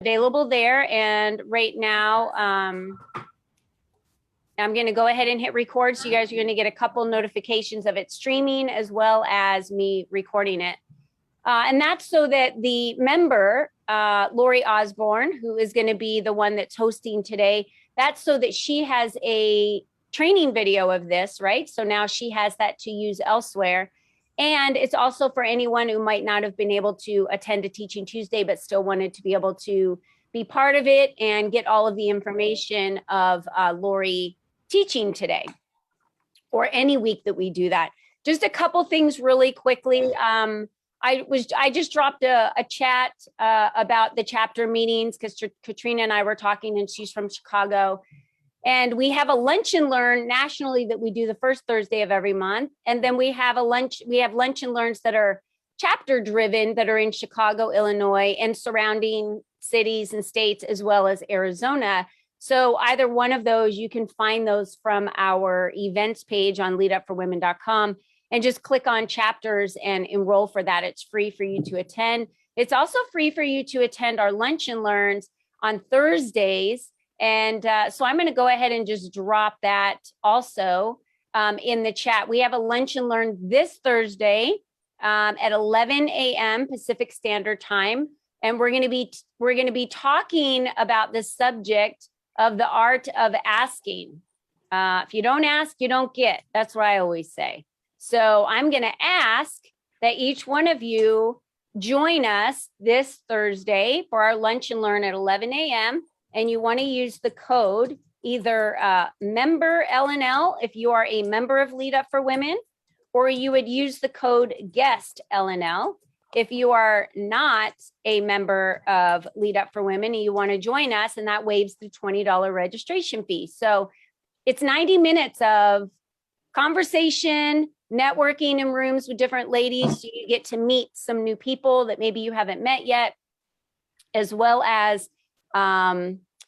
available there. And right now, I'm going to go ahead and hit record. So you guys are going to get a couple notifications of it streaming as well as me recording it. And that's so that the member, Lori Osborne, who is going to be the one that's hosting today, that's so that she has a training video of this, right? So now she has that to use elsewhere. And it's also for anyone who might not have been able to attend a Teaching Tuesday, but still wanted to be able to be part of it and get all of the information of Lori teaching today or any week that we do that. Just a couple things really quickly. I just dropped a chat about the chapter meetings because Katrina and I were talking, and she's from Chicago. And we have a lunch and learn nationally that we do the first Thursday of every month. And then we have lunch and learns that are chapter driven that are in Chicago, Illinois, and surrounding cities and states, as well as Arizona. So either one of those, you can find those from our events page on leadupforwomen.com and just click on chapters and enroll for that. It's free for you to attend. It's also free for you to attend our lunch and learns on Thursdays. And so I'm going to go ahead and just drop that also in the chat. We have a lunch and learn this Thursday at 11 a.m. Pacific Standard Time. And we're going to be talking about the subject of the art of asking. If you don't ask, you don't get. That's what I always say. So I'm going to ask that each one of you join us this Thursday for our lunch and learn at 11 a.m. And you want to use the code either member LNL if you are a member of Lead Up for Women, or you would use the code guest LNL if you are not a member of Lead Up for Women and you want to join us, and that waives the $20 registration fee. So it's 90 minutes of conversation, networking in rooms with different ladies. So you get to meet some new people that maybe you haven't met yet, as well as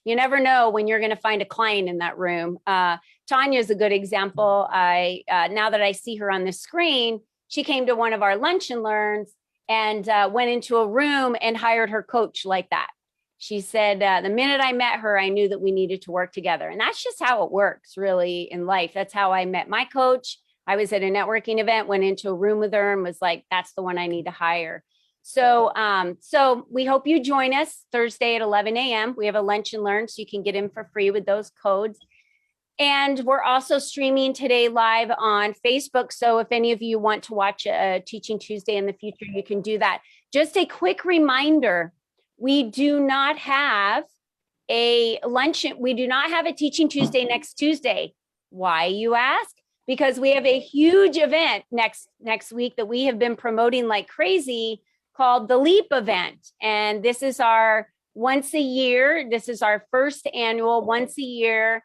you never know when you're going to find a client in that room. Tanya is a good example. Now that I see her on the screen, she came to one of our lunch and learns and went into a room and hired her coach like that. She said, the minute I met her, I knew that we needed to work together. And that's just how it works really in life. That's how I met my coach. I was at a networking event, went into a room with her and was like, that's the one I need to hire. So we hope you join us Thursday at 11 a.m. We have a lunch and learn, so you can get in for free with those codes. And we're also streaming today live on Facebook. So if any of you want to watch a Teaching Tuesday in the future, you can do that. Just a quick reminder, we do not have a luncheon. We do not have a Teaching Tuesday next Tuesday. Why, you ask? Because we have a huge event next week that we have been promoting like crazy, called the LEAP event. And this is our once a year. This is our first annual once a year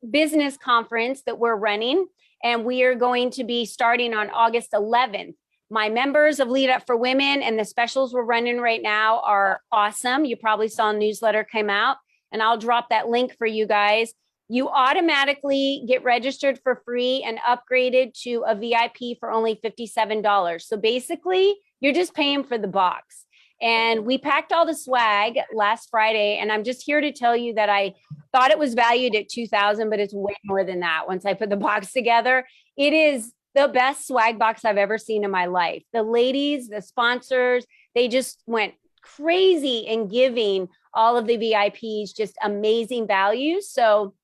business conference that we're running. And we are going to be starting on August 11th. My members of Lead Up for Women and the specials we're running right now are awesome. You probably saw a newsletter came out, and I'll drop that link for you guys. You automatically get registered for free and upgraded to a VIP for only $57. So basically, you're just paying for the box. And we packed all the swag last Friday, and I'm just here to tell you that I thought it was valued at $2,000, but it's way more than that. Once I put the box together, it is the best swag box I've ever seen in my life. The ladies, the sponsors, they just went crazy in giving all of the VIPs just amazing value. So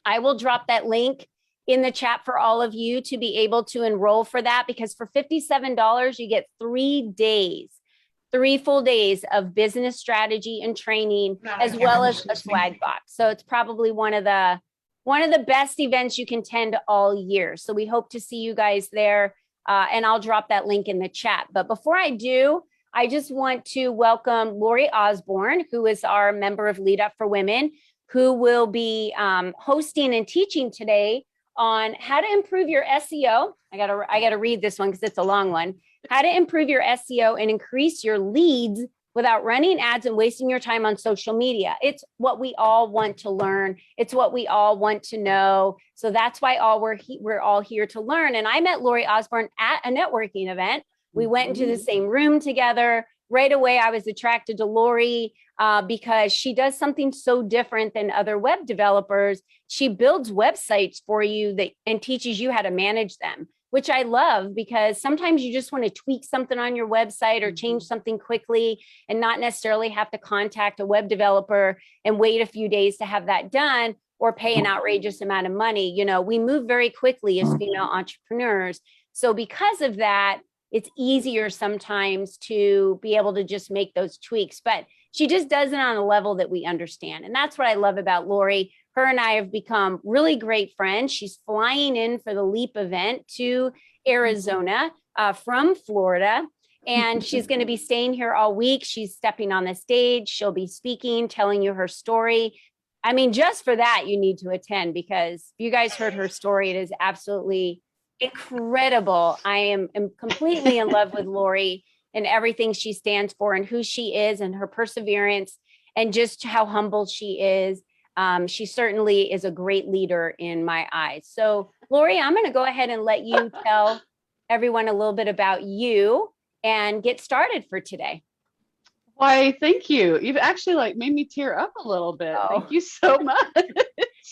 I will drop that link in the chat for all of you to be able to enroll for that, because for $57, you get 3 full days of business strategy and training, as well as a swag box. So it's probably one of the best events you can attend all year. So we hope to see you guys there. And I'll drop that link in the chat. But before I do, I just want to welcome Lori Osborne, who is our member of Lead Up for Women, who will be hosting and teaching today on how to improve your SEO. I gotta read this one because it's a long one. How to improve your SEO and increase your leads without running ads and wasting your time on social media. It's what we all want to learn. It's what we all want to know. So that's why we're all here to learn. And I met Lori Osborne at a networking event. We went into the same room together. Right away, I was attracted to Lori. because she does something so different than other web developers. She builds websites for you and teaches you how to manage them, which I love, because sometimes you just want to tweak something on your website or change something quickly and not necessarily have to contact a web developer and wait a few days to have that done or pay an outrageous amount of money. You know, we move very quickly as female entrepreneurs. So because of that, it's easier sometimes to be able to just make those tweaks, but she just does it on a level that we understand. And that's what I love about Lori. Her and I have become really great friends. She's flying in for the LEAP event to Arizona from Florida, and she's going to be staying here all week. She's stepping on the stage. She'll be speaking, telling you her story. I mean, just for that, you need to attend, because if you guys heard her story, it is absolutely incredible. I am completely in love with Lori and everything she stands for and who she is and her perseverance and just how humble she is. She certainly is a great leader in my eyes. So Lori, I'm going to go ahead and let you tell everyone a little bit about you and get started for today. Why, thank you. You've actually made me tear up a little bit. Oh. Thank you so much.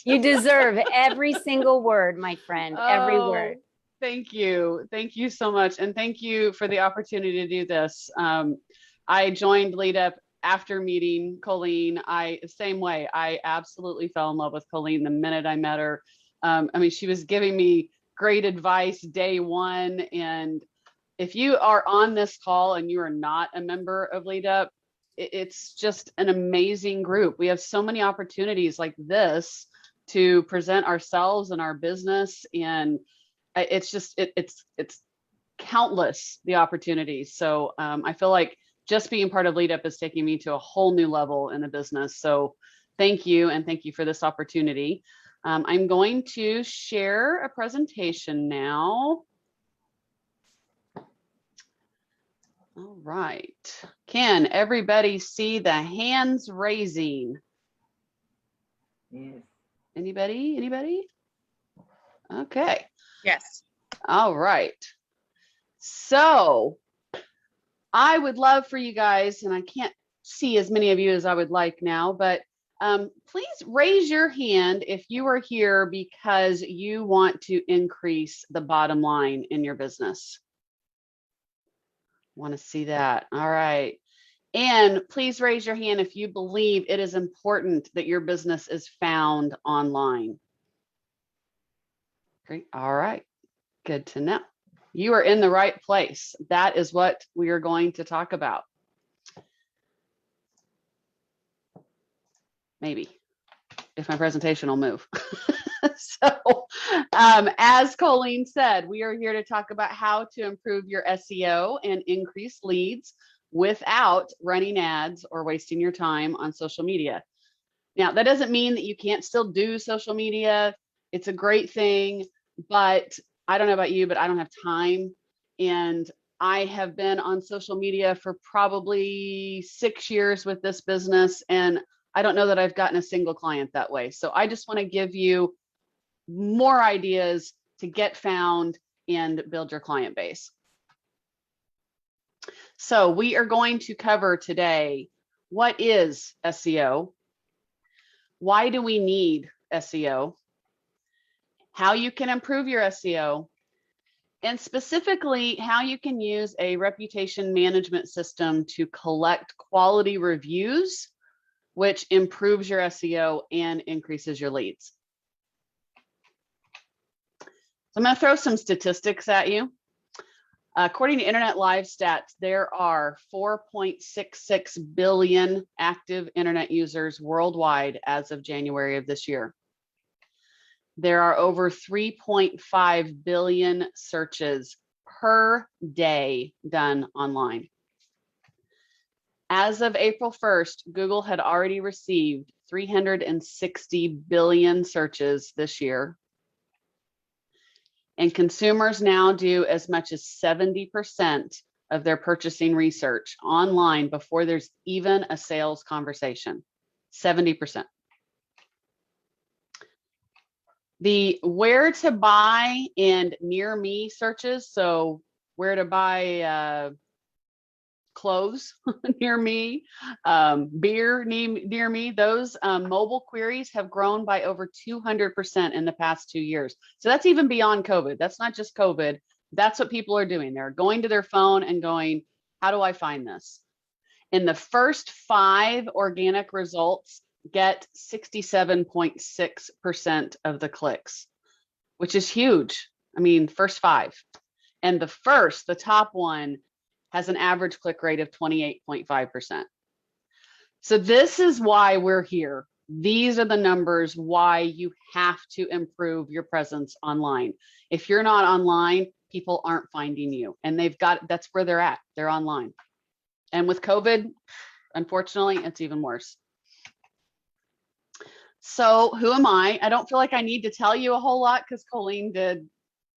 You deserve every single word, my friend, every word. Thank you. Thank you so much. And thank you for the opportunity to do this. I joined Lead Up after meeting Colleen. Same way, I absolutely fell in love with Colleen the minute I met her. I mean, she was giving me great advice day one. And if you are on this call and you are not a member of Lead Up, it's just an amazing group. We have so many opportunities like this to present ourselves and our business, and it's just it's countless, the opportunities. So I feel like just being part of Lead Up is taking me to a whole new level in the business. So thank you, and thank you for this opportunity. I'm going to share a presentation now. All right. Can everybody see the hands raising? Yes. Anybody? Okay. Yes. All right. So I would love for you guys, and I can't see as many of you as I would like now, but please raise your hand if you are here because you want to increase the bottom line in your business. Want to see that? All right. And please raise your hand if you believe it is important that your business is found online. Great. All right. Good to know. You are in the right place. That is what we are going to talk about. Maybe, if my presentation will move. So, as Colleen said, we are here to talk about how to improve your SEO and increase leads without running ads or wasting your time on social media. Now, that doesn't mean that you can't still do social media. It's a great thing, but I don't know about you, but I don't have time. And I have been on social media for probably 6 years with this business, and I don't know that I've gotten a single client that way. So I just want to give you more ideas to get found and build your client base. So we are going to cover today, what is SEO? Why do we need SEO? How you can improve your SEO, and specifically how you can use a reputation management system to collect quality reviews, which improves your SEO and increases your leads. So I'm going to throw some statistics at you. According to Internet Live Stats, there are 4.66 billion active internet users worldwide as of January of this year. There are over 3.5 billion searches per day done online. As of April 1st, Google had already received 360 billion searches this year. And consumers now do as much as 70% of their purchasing research online before there's even a sales conversation. 70%. The where to buy and near me searches, so where to buy clothes near me, beer near me. Those mobile queries have grown by over 200% in the past 2 years. So that's even beyond COVID. That's not just COVID. That's what people are doing. They're going to their phone and going, how do I find this? In the first 5 organic results, get 67.6% of the clicks, which is huge. I mean, first 5. And the top one has an average click rate of 28.5%. So this is why we're here. These are the numbers why you have to improve your presence online. If you're not online, people aren't finding you, and that's where they're at. They're online. And with COVID, unfortunately, it's even worse. So who am I? I don't feel like I need to tell you a whole lot because Colleen did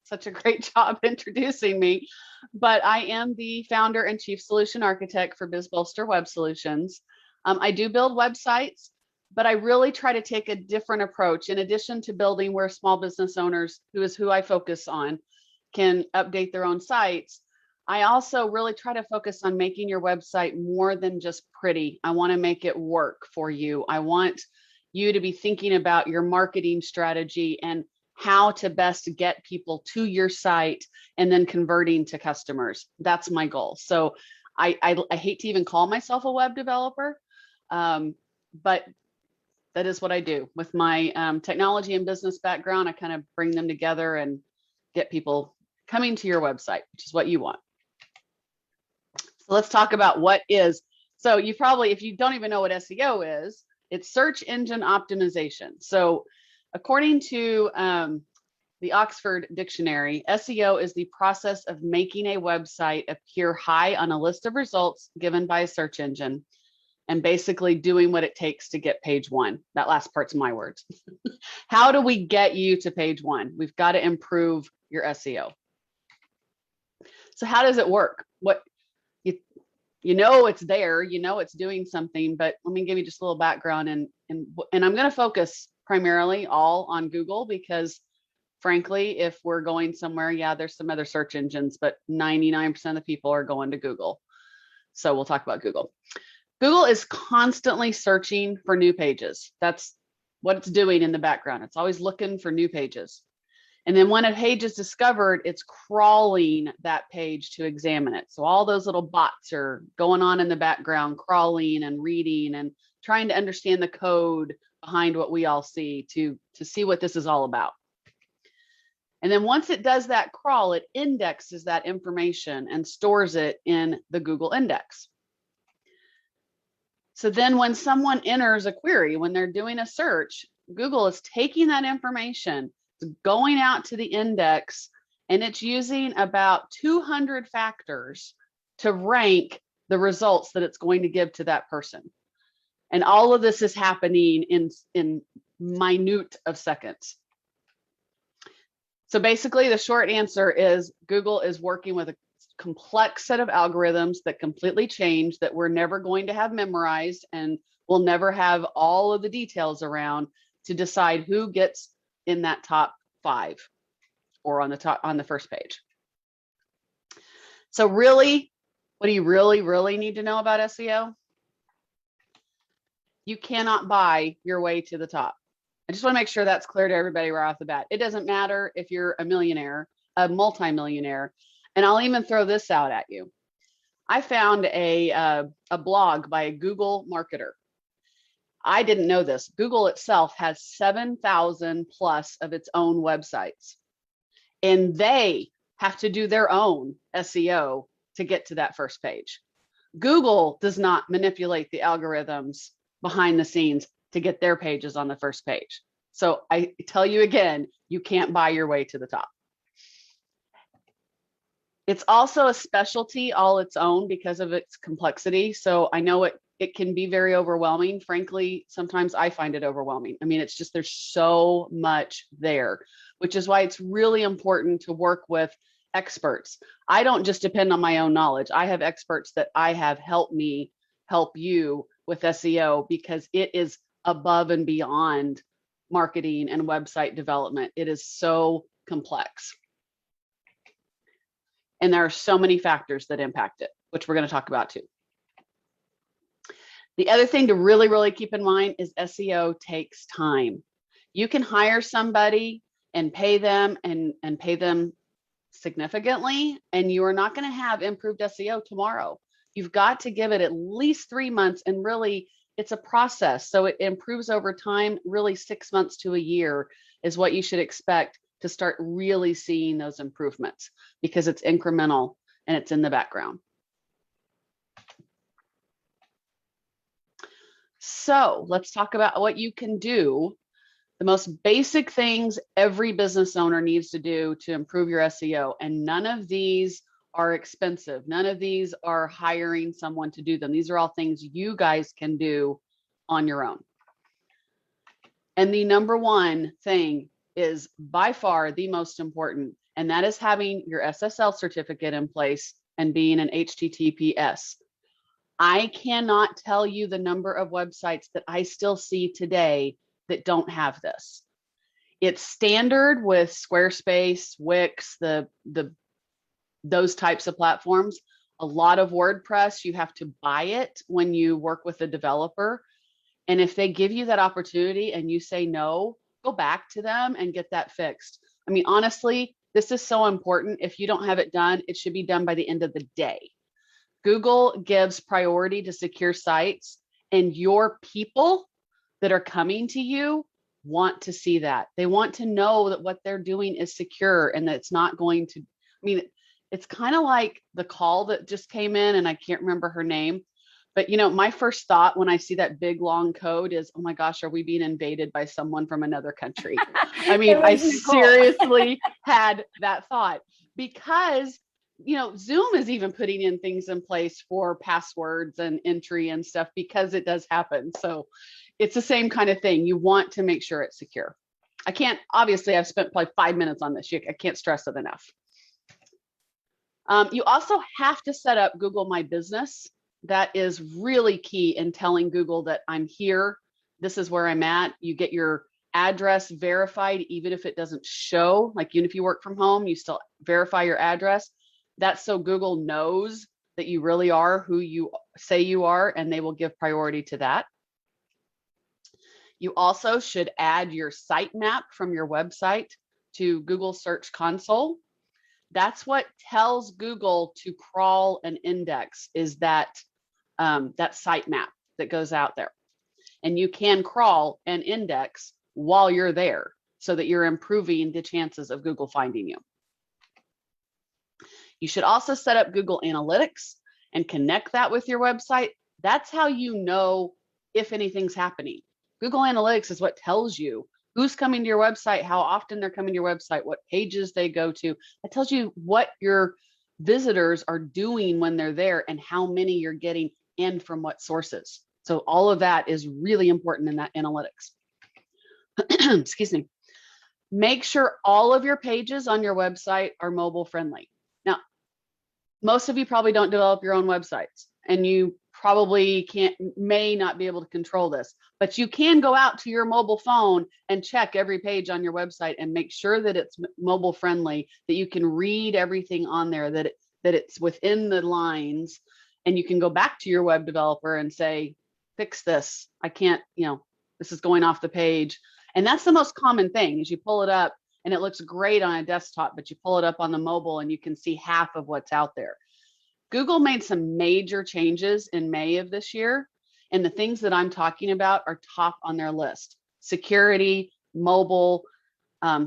such a great job introducing me, but I am the founder and chief solution architect for BizBolster Web Solutions. I do build websites, but I really try to take a different approach. In addition to building where small business owners, who I focus on, can update their own sites, I also really try to focus on making your website more than just pretty. I want to make it work for you. I want you to be thinking about your marketing strategy and how to best get people to your site and then converting to customers. That's my goal. So I hate to even call myself a web developer, but that is what I do. With my technology and business background, I kind of bring them together and get people coming to your website, which is what you want. So let's talk about what is. So you probably, if you don't even know what SEO is, it's search engine optimization. So according to the Oxford Dictionary, SEO is the process of making a website appear high on a list of results given by a search engine, and basically doing what it takes to get page 1. That last part's my words. How do we get you to page 1? We've got to improve your SEO. So how does it work? You know it's there, you know it's doing something, but let me give you just a little background, and I'm going to focus primarily all on Google because frankly, if we're going somewhere, yeah, there's some other search engines, but 99% of the people are going to Google. So we'll talk about Google. Google is constantly searching for new pages. That's what it's doing in the background. It's always looking for new pages. And then when a page is discovered, it's crawling that page to examine it. So all those little bots are going on in the background, crawling and reading and trying to understand the code behind what we all see to see what this is all about. And then once it does that crawl, it indexes that information and stores it in the Google index. So then when someone enters a query, when they're doing a search, Google is taking that information, going out to the index, and it's using about 200 factors to rank the results that it's going to give to that person. And all of this is happening in minute of seconds. So basically the short answer is Google is working with a complex set of algorithms that completely change, that we're never going to have memorized, and we'll never have all of the details around to decide who gets in that top 5 or on the first page. So really, what do you really need to know about SEO? You cannot buy your way to the top. I just want to make sure that's clear to everybody right off the bat. It doesn't matter if you're a millionaire, a multimillionaire, and I'll even throw this out at you. I found a blog by a Google marketer. I didn't know this. Google itself has 7,000 plus of its own websites, and they have to do their own SEO to get to that first page. Google does not manipulate the algorithms behind the scenes to get their pages on the first page. So I tell you again, you can't buy your way to the top. It's also a specialty all its own because of its complexity. So I know it can be very overwhelming. Frankly, sometimes I find it overwhelming. I mean, it's just, there's so much there, which is why it's really important to work with experts. I don't just depend on my own knowledge. I have experts that I have helped me help you with SEO because it is above and beyond marketing and website development. It is so complex. And there are so many factors that impact it. which we're going to talk about too. The other thing to really, really keep in mind is SEO takes time. You can hire somebody and pay them and pay them significantly, and you are not going to have improved SEO tomorrow. You've got to give it at least 3 months, and really it's a process. So it improves over time. Really 6 months to a year is what you should expect to start really seeing those improvements, because it's incremental and it's in the background. So let's talk about what you can do. The most basic things every business owner needs to do to improve your SEO, and none of these are expensive. None of these are hiring someone to do them. These are all things you guys can do on your own. And the number one thing is by far the most important, and that is having your SSL certificate in place and being an HTTPS. I cannot tell you the number of websites that I still see today that don't have this. It's standard with Squarespace, Wix, those types of platforms. A lot of WordPress, you have to buy it when you work with a developer. And if they give you that opportunity and you say no, go back to them and get that fixed. I mean, honestly, this is so important. If you don't have it done, it should be done by the end of the day. Google gives priority to secure sites, and your people that are coming to you want to see that. They want to know that what they're doing is secure and that it's not going to, I mean, it's kind of like the call that just came in, and I can't remember her name, but you know, my first thought when I see that big long code is, oh my gosh, are we being invaded by someone from another country? I mean, I seriously had that thought, because you know, Zoom is even putting in things in place for passwords and entry and stuff, because it does happen. So it's the same kind of thing. You want to make sure it's secure. I can't, obviously I've spent probably 5 minutes on this. I can't stress it enough. You also have to set up Google My Business. That is really key in telling Google that I'm here. This is where I'm at. You get your address verified, even if it doesn't show, like even if you work from home, you still verify your address. That's so Google knows that you really are who you say you are, and they will give priority to that. You also should add your sitemap from your website to Google Search Console. That's what tells Google to crawl and index, is that sitemap that goes out there. And you can crawl and index while you're there, so that you're improving the chances of Google finding you. You should also set up Google Analytics and connect that with your website. That's how you know if anything's happening. Google Analytics is what tells you who's coming to your website, how often they're coming to your website, what pages they go to. It tells you what your visitors are doing when they're there and how many you're getting and from what sources. So all of that is really important in that analytics. Excuse me. Make sure all of your pages on your website are mobile friendly. Now, most of you probably don't develop your own websites, and you probably may not be able to control this, but you can go out to your mobile phone and check every page on your website and make sure that it's mobile friendly, that you can read everything on there, that it's within the lines, and you can go back to your web developer and say, fix this. I can't, you know, this is going off the page. And that's the most common thing, is you pull it up and it looks great on a desktop, but you pull it up on the mobile and you can see half of what's out there. Google made some major changes in May of this year, and the things that I'm talking about are top on their list: security, mobile,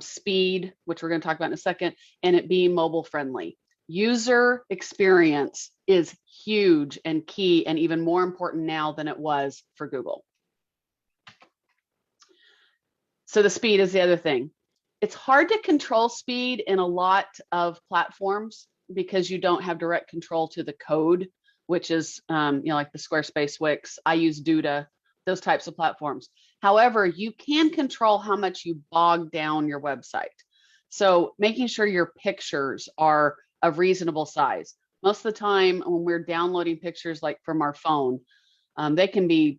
speed, which we're going to talk about in a second, and it being mobile friendly. User experience is huge and key, and even more important now than it was for Google. So the speed is the other thing. It's hard to control speed in a lot of platforms because you don't have direct control to the code, which is, you know, like the Squarespace, Wix. I use Duda, those types of platforms. However, you can control how much you bog down your website. So making sure your pictures are of reasonable size. Most of the time when we're downloading pictures like from our phone, they can be,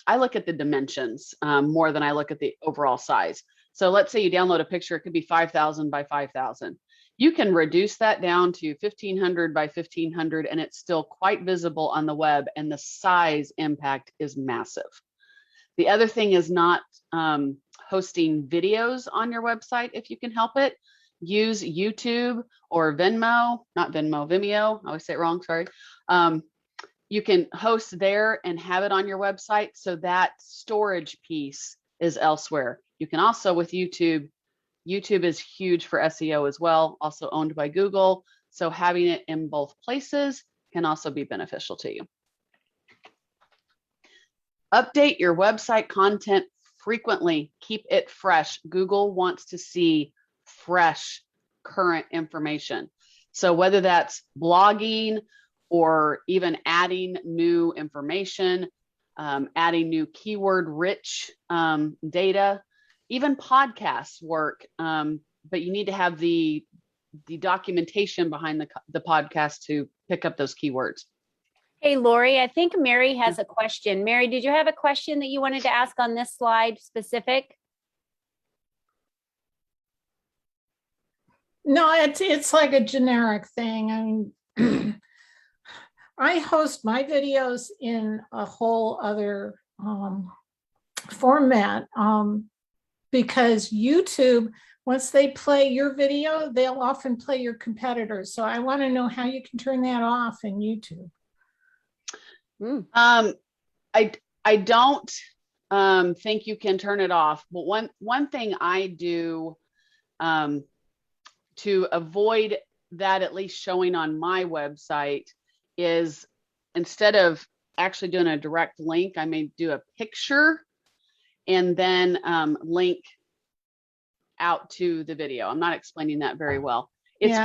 I look at the dimensions more than I look at the overall size. So let's say you download a picture, it could be 5,000 by 5,000. You can reduce that down to 1500 by 1500 and it's still quite visible on the web, and the size impact is massive. The other thing is not hosting videos on your website if you can help it. Use YouTube or Venmo, not Venmo, Vimeo. I always say it wrong, sorry. You can host there and have it on your website, so that storage piece is elsewhere. You can also, with YouTube is huge for SEO as well, also owned by Google. So having it in both places can also be beneficial to you. Update your website content frequently. Keep it fresh. Google wants to see fresh, current information. So whether that's blogging or even adding new information, adding new keyword-rich data, even podcasts work, but you need to have the documentation behind the podcast to pick up those keywords. Hey, Lori, I think Mary has a question. Mary, did you have a question that you wanted to ask on this slide specific? No, it's like a generic thing. I mean, I host my videos in a whole other format because YouTube, once they play your video, they'll often play your competitors. So I want to know how you can turn that off in YouTube. I don't think you can turn it off, but one thing I do to avoid that at least showing on my website is, instead of actually doing a direct link, I may do a picture and then link out to the video. I'm not explaining that very well. It's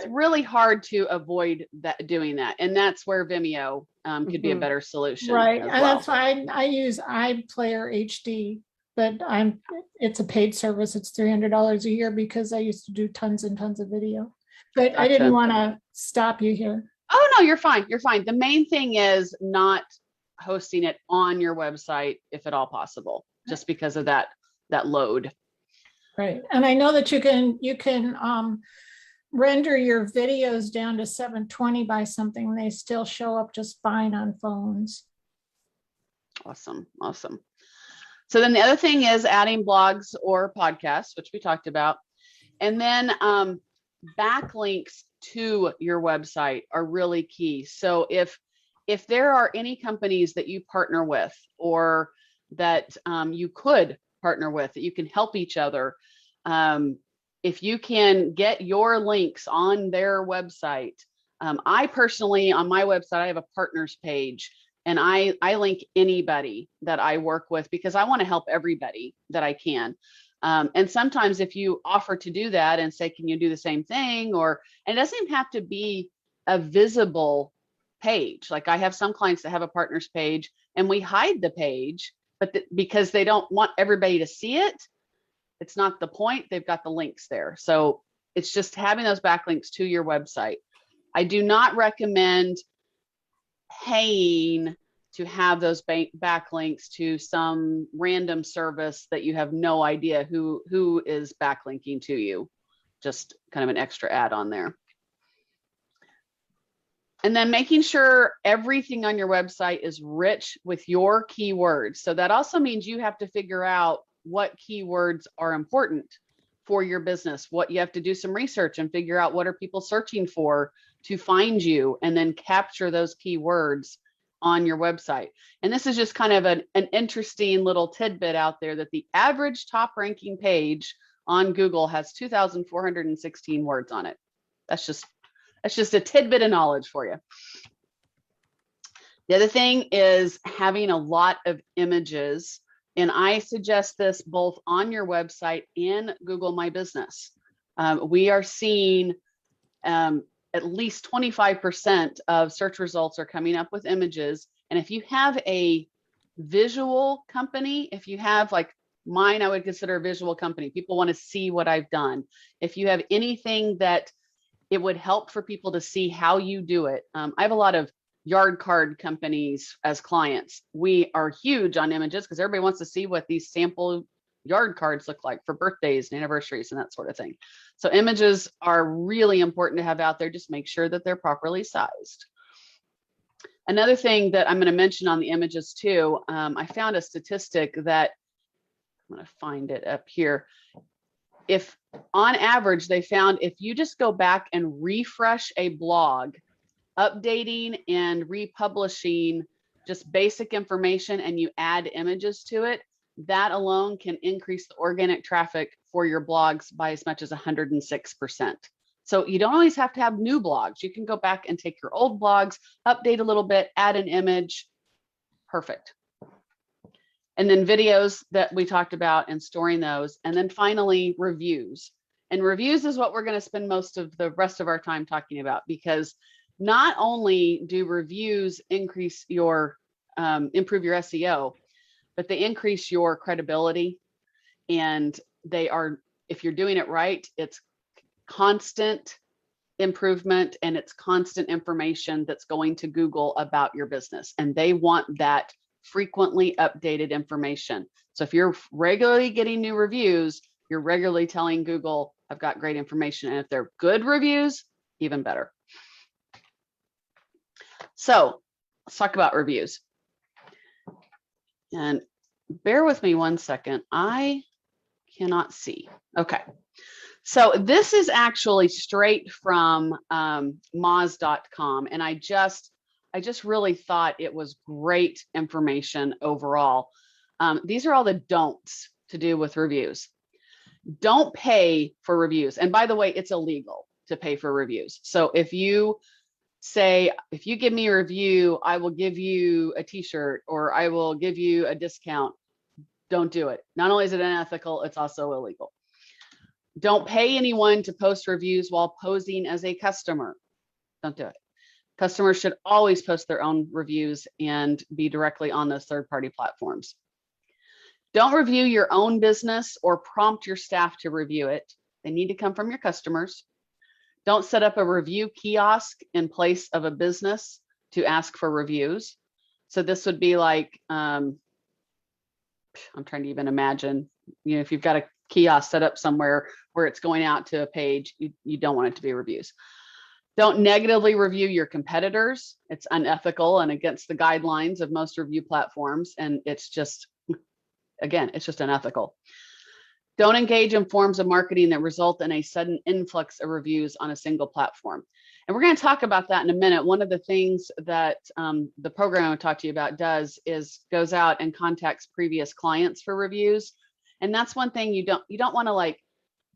really hard to avoid doing that, and that's where Vimeo could be a better solution. Right, and that's why I use iPlayer HD, but it's a paid service. It's $300 a year because I used to do tons and tons of video. But Gotcha. I didn't want to stop you here. Oh no, you're fine. You're fine. The main thing is not hosting it on your website if at all possible, just because of that load. Right, and I know that you can render your videos down to 720 by something. They still show up just fine on phones. Awesome. So then the other thing is adding blogs or podcasts, which we talked about. And then backlinks to your website are really key. So if there are any companies that you partner with, or that you could partner with, that you can help each other, if you can get your links on their website. I personally, on my website, I have a partners page, and I link anybody that I work with because I want to help everybody that I can. And sometimes if you offer to do that and say, can you do the same thing? And it doesn't even have to be a visible page. Like I have some clients that have a partners page and we hide the page, but because they don't want everybody to see it, it's not the point. They've got the links there. So it's just having those backlinks to your website. I do not recommend paying to have those backlinks to some random service that you have no idea who is backlinking to you. Just kind of an extra add on there. And then making sure everything on your website is rich with your keywords. So that also means you have to figure out what keywords are important for your business. What you have to do some research and figure out what are people searching for to find you, and then capture those keywords on your website. And this is just kind of an interesting little tidbit out there, that the average top ranking page on Google has 2,416 words on it. That's just a tidbit of knowledge for you. The other thing is having a lot of images. And I suggest this both on your website and Google My Business. We are seeing at least 25% of search results are coming up with images. And if you have a visual company, if you have like mine, I would consider a visual company. People want to see what I've done. If you have anything that it would help for people to see how you do it. I have a lot of yard card companies as clients. We are huge on images because everybody wants to see what these sample yard cards look like for birthdays and anniversaries and that sort of thing. So images are really important to have out there. Just make sure that they're properly sized. Another thing that I'm going to mention on the images too, I found a statistic that, I'm going to find it up here. If on average, they found if you just go back and refresh a blog, updating and republishing just basic information, and you add images to it, that alone can increase the organic traffic for your blogs by as much as 106%. So you don't always have to have new blogs. You can go back and take your old blogs, update a little bit, add an image. Perfect. And then videos that we talked about and storing those. And then finally, reviews. And reviews is what we're going to spend most of the rest of our time talking about, because not only do reviews increase your, improve your SEO, but they increase your credibility. And they are, if you're doing it right, it's constant improvement and it's constant information that's going to Google about your business. And they want that frequently updated information. So if you're regularly getting new reviews, you're regularly telling Google, I've got great information. And if they're good reviews, even better. So let's talk about reviews. And bear with me one second. I cannot see. Okay. So this is actually straight from Moz.com. And I just really thought it was great information overall. These are all the don'ts to do with reviews. Don't pay for reviews. And by the way, it's illegal to pay for reviews. So if you say, if you give me a review, I will give you a t-shirt or I will give you a discount, don't do it. Not only is it unethical, it's also illegal. Don't pay anyone to post reviews while posing as a customer. Don't do it. Customers should always post their own reviews and be directly on those third-party platforms. Don't review your own business or prompt your staff to review it. They need to come from your customers. Don't set up a review kiosk in place of a business to ask for reviews. So this would be like, I'm trying to even imagine, you know, if you've got a kiosk set up somewhere where it's going out to a page, you don't want it to be reviews. Don't negatively review your competitors. It's unethical and against the guidelines of most review platforms. And it's just, again, it's just unethical. Don't engage in forms of marketing that result in a sudden influx of reviews on a single platform. And we're going to talk about that in a minute. One of the things that the program I want to talk to you about does is goes out and contacts previous clients for reviews. And that's one thing you don't want to like,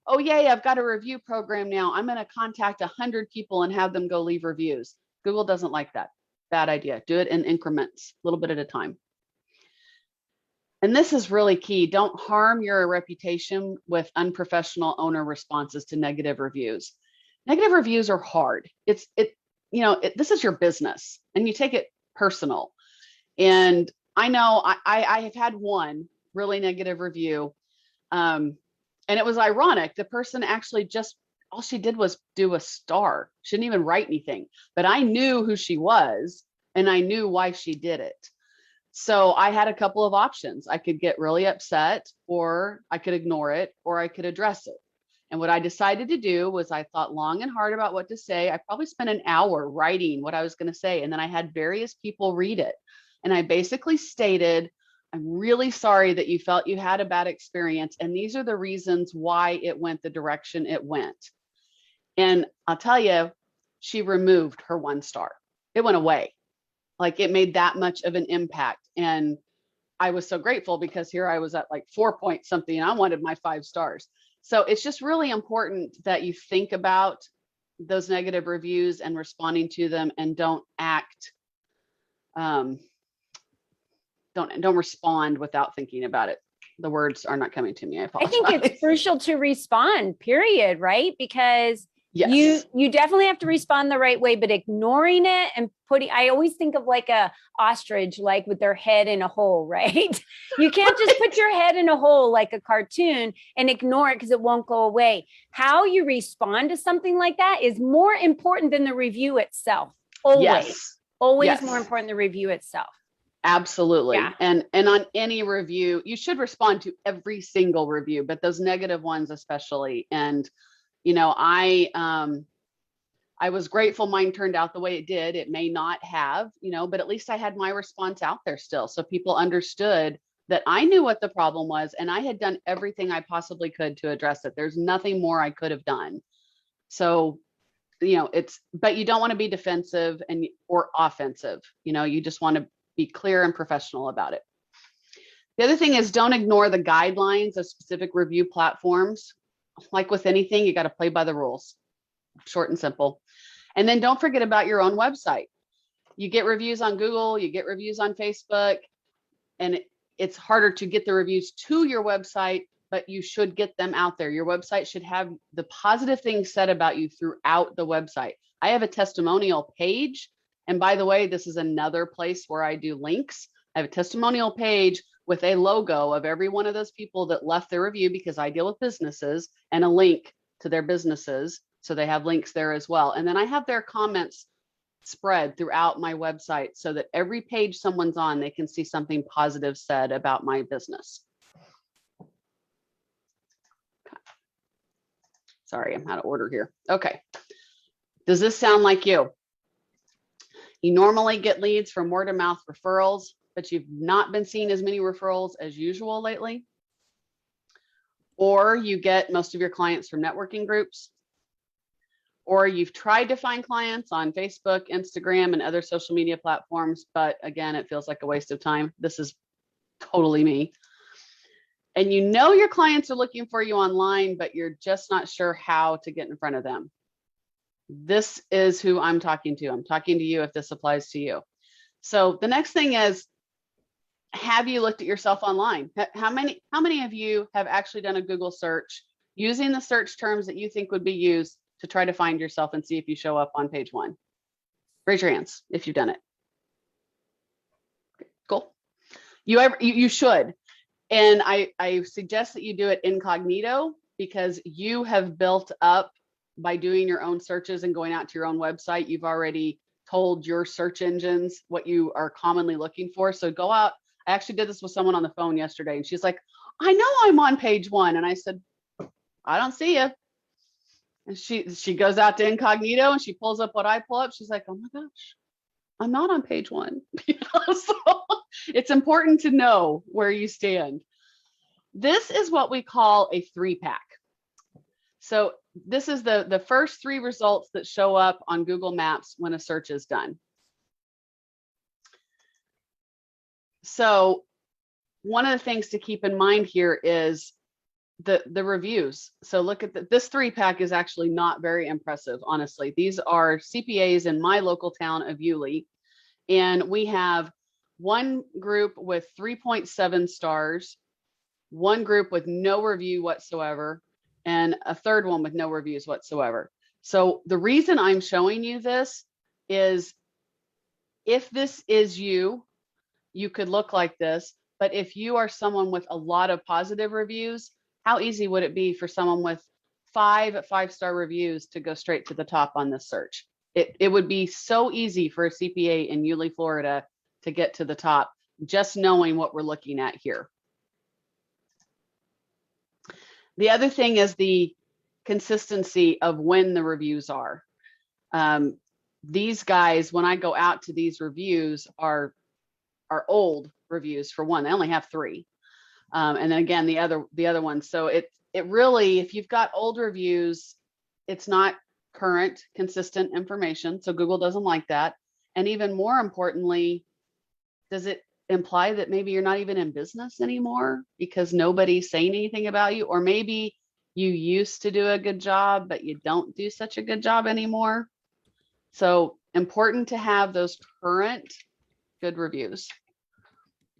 oh, yay, I've got a review program now. I'm going to contact 100 people and have them go leave reviews. Google doesn't like that. Bad idea. Do it in increments, a little bit at a time. And this is really key. Don't harm your reputation with unprofessional owner responses to negative reviews. Negative reviews are hard. This is your business and you take it personal. And I know I have had one really negative review. And it was ironic. The person actually all she did was do a star. She didn't even write anything, but I knew who she was and I knew why she did it. So I had a couple of options. I could get really upset, or I could ignore it, or I could address it. And what I decided to do was I thought long and hard about what to say. I probably spent an hour writing what I was going to say. And then I had various people read it. And I basically stated, I'm really sorry that you felt you had a bad experience. And these are the reasons why it went the direction it went. And I'll tell you, she removed her 1 star. It went away. Like it made that much of an impact. And I was so grateful because here I was at like 4 point something and I wanted my 5 stars. So it's just really important that you think about those negative reviews and responding to them, and don't act, don't respond without thinking about it. The words are not coming to me. I apologize. I think it's crucial to respond, period, right? Because yes, you definitely have to respond the right way, but ignoring it and I always think of like a ostrich, like with their head in a hole, right? You can't just put your head in a hole like a cartoon and ignore it because it won't go away. How you respond to something like that is more important than the review itself. Always, yes. always Yes. more important than the review itself. Absolutely. Yeah. And on any review, you should respond to every single review, but those negative ones especially. And, you know, I was grateful mine turned out the way it did. It may not have, you know, but at least I had my response out there still. So people understood that I knew what the problem was and I had done everything I possibly could to address it. There's nothing more I could have done. So, you know, but you don't want to be defensive or offensive. You know, you just want to be clear and professional about it. The other thing is, don't ignore the guidelines of specific review platforms. Like with anything, you got to play by the rules. Short and simple. And then don't forget about your own website. You get reviews on Google, you get reviews on Facebook, and it's harder to get the reviews to your website, but you should get them out there. Your website should have the positive things said about you throughout the website. I have a testimonial page. And by the way, this is another place where I do links. I have a testimonial page with a logo of every one of those people that left their review, because I deal with businesses, and a link to their businesses. So they have links there as well. And then I have their comments spread throughout my website so that every page someone's on, they can see something positive said about my business. Okay. Sorry, I'm out of order here. Okay. Does this sound like you? You normally get leads from word of mouth referrals, but you've not been seeing as many referrals as usual lately. Or you get most of your clients from networking groups. Or you've tried to find clients on Facebook, Instagram, and other social media platforms, but again, it feels like a waste of time. This is totally me. And you know your clients are looking for you online, but you're just not sure how to get in front of them. This is who I'm talking to. I'm talking to you if this applies to you. So the next thing is, have you looked at yourself online? How many of you have actually done a Google search using the search terms that you think would be used to try to find yourself and see if you show up on page 1? Raise your hands if you've done it. Okay, cool. You should. And I suggest that you do it incognito, because you have built up, by doing your own searches and going out to your own website, you've already told your search engines what you are commonly looking for. So go out. I actually did this with someone on the phone yesterday, and she's like, I know I'm on page 1. And I said, I don't see you. And she goes out to incognito and she pulls up what I pull up. She's like, oh my gosh, I'm not on page 1. So it's important to know where you stand. This is what we call a 3-pack. So this is the first 3 results that show up on Google Maps when a search is done. So one of the things to keep in mind here is the reviews. So look at this 3-pack is actually not very impressive, honestly. These are CPAs in my local town of Yulee, and we have one group with 3.7 stars, one group with no review whatsoever, and a third one with no reviews whatsoever. So the reason I'm showing you this is, if this is you, you could look like this. But if you are someone with a lot of positive reviews, how easy would it be for someone with 5 5-star reviews to go straight to the top on this search? It would be so easy for a CPA in Yulee, Florida to get to the top, just knowing what we're looking at here. The other thing is the consistency of when the reviews are. These guys, when I go out to these reviews, are old reviews. For one, they only have 3. And then again, the other ones. So it really, if you've got old reviews, it's not current, consistent information. So Google doesn't like that. And even more importantly, does it imply that maybe you're not even in business anymore because nobody's saying anything about you? Or maybe you used to do a good job, but you don't do such a good job anymore. So important to have those current good reviews.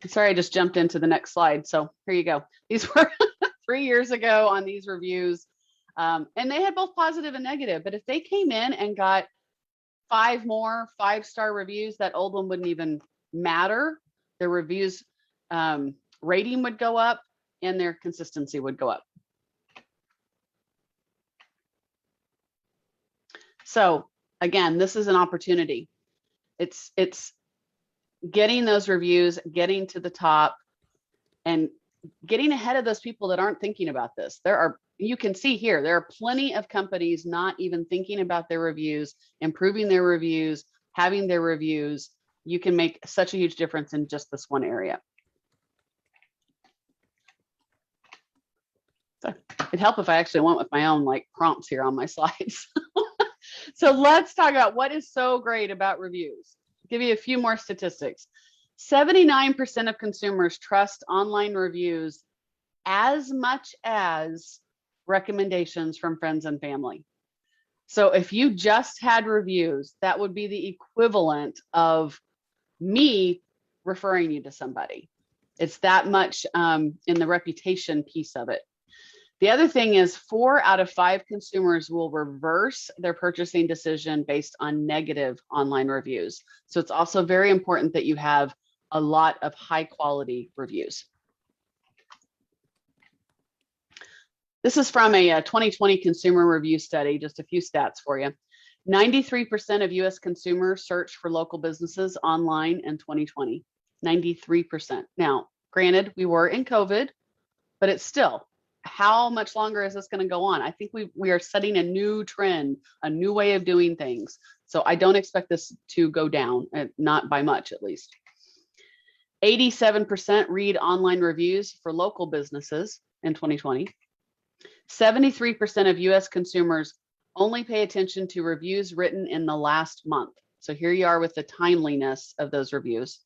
Sorry, I just jumped into the next slide. So here you go. These were 3 years ago on these reviews. And they had both positive and negative. But if they came in and got 5 more 5-star reviews, that old one wouldn't even matter. Their reviews rating would go up and their consistency would go up. So again, this is an opportunity. It's getting those reviews, getting to the top, and getting ahead of those people that aren't thinking about this. You can see here, there are plenty of companies not even thinking about their reviews, improving their reviews, having their reviews. You can make such a huge difference in just this one area. So it'd help if I actually went with my own like prompts here on my slides. So let's talk about what is so great about reviews. Give you a few more statistics. 79% of consumers trust online reviews as much as recommendations from friends and family. So if you just had reviews, that would be the equivalent of me referring you to somebody. It's that much in the reputation piece of it. The other thing is 4 out of 5 consumers will reverse their purchasing decision based on negative online reviews. So it's also very important that you have a lot of high quality reviews. This is from a 2020 consumer review study, just a few stats for you. 93% of US consumers searched for local businesses online in 2020, 93%. Now, granted, we were in COVID, but it's still, how much longer is this going to go on? I think we are setting a new trend, a new way of doing things. So I don't expect this to go down, not by much at least. 87% read online reviews for local businesses in 2020. 73% of US consumers only pay attention to reviews written in the last month. So here you are with the timeliness of those reviews.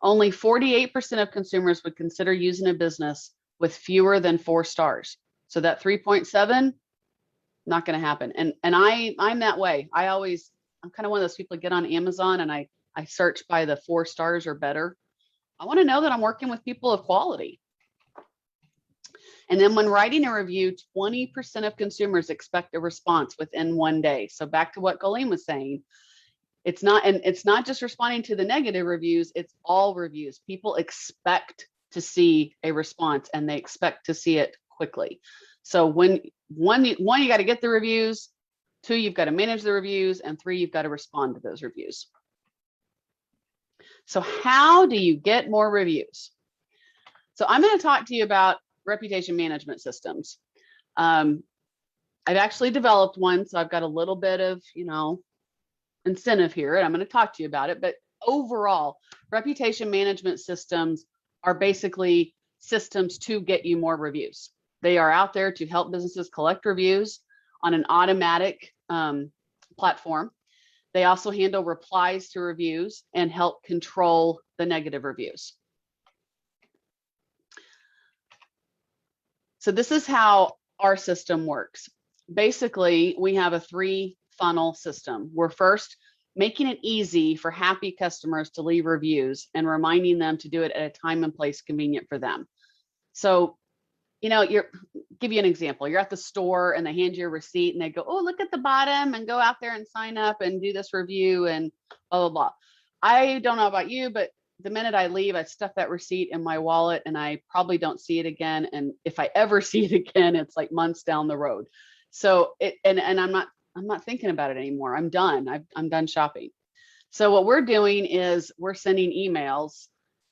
Only 48% of consumers would consider using a business with fewer than 4 stars. So that 3.7, not going to happen. And I'm that way. I'm kind of one of those people that get on Amazon and I search by the 4 stars or better. I want to know that I'm working with people of quality. And then when writing a review, 20% of consumers expect a response within 1 day. So back to what Colleen was saying, it's not just responding to the negative reviews, it's all reviews. People expect to see a response and they expect to see it quickly. So one, you got to get the reviews, 2, you've got to manage the reviews, and 3, you've got to respond to those reviews. So how do you get more reviews? So I'm going to talk to you about reputation management systems. I've actually developed one, so I've got a little bit of, incentive here, and I'm going to talk to you about it. But overall, reputation management systems are basically systems to get you more reviews. They are out there to help businesses collect reviews on an automatic platform. They also handle replies to reviews and help control the negative reviews. So this is how our system works. Basically, we have a 3-funnel system. We're first making it easy for happy customers to leave reviews and reminding them to do it at a time and place convenient for them. So, give you an example. You're at the store and they hand you a receipt and they go, oh, look at the bottom and go out there and sign up and do this review and blah, blah, blah. I don't know about you, but the minute I leave, I stuff that receipt in my wallet and I probably don't see it again. And if I ever see it again, it's like months down the road. So I'm not thinking about it anymore. I'm done. I'm done shopping. So what we're doing is we're sending emails